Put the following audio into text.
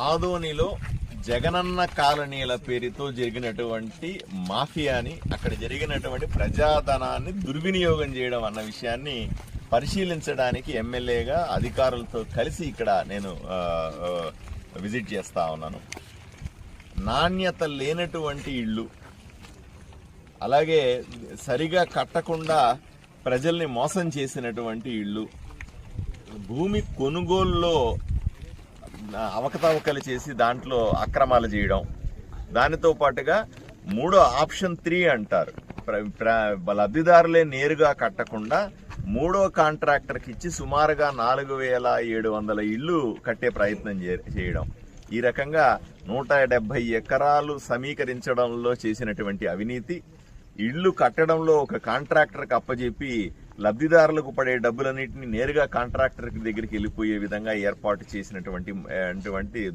ఆదోనిలో జగనన్న కాలనీల పేరుతో జరిగినటువంటి మాఫియాని, అక్కడ జరిగినటువంటి ప్రజాధనాన్ని దుర్వినియోగం చేయడం అన్న విషయాన్ని పరిశీలించడానికి ఎమ్మెల్యేగా అధికారులతో కలిసి ఇక్కడ నేను విజిట్ చేస్తా ఉన్నాను. నాణ్యత లేనటువంటి ఇళ్ళు, అలాగే సరిగా కట్టకుండా ప్రజల్ని మోసం చేసినటువంటి ఇళ్ళు, భూమి కొనుగోలులో అవకతవకలు చేసి దాంట్లో అక్రమాలు చేయడం, దానితో పాటుగా మూడో ఆప్షన్ 3 అంటారు, లబ్ధిదారులే నేరుగా కట్టకుండా మూడో కాంట్రాక్టర్కి ఇచ్చి సుమారుగా 4700 ఇళ్ళు కట్టే ప్రయత్నం చేయడం. ఈ రకంగా 170 ఎకరాలు సమీకరించడంలో చేసినటువంటి అవినీతి, ఇళ్ళు కట్టడంలో ఒక కాంట్రాక్టర్కి అప్పజెప్పి లబ్ధిదారులకు పడే డబ్బులన్నింటినీ నేరుగా కాంట్రాక్టర్ దగ్గరికి వెళ్ళిపోయే విధంగా ఏర్పాటు చేసినటువంటి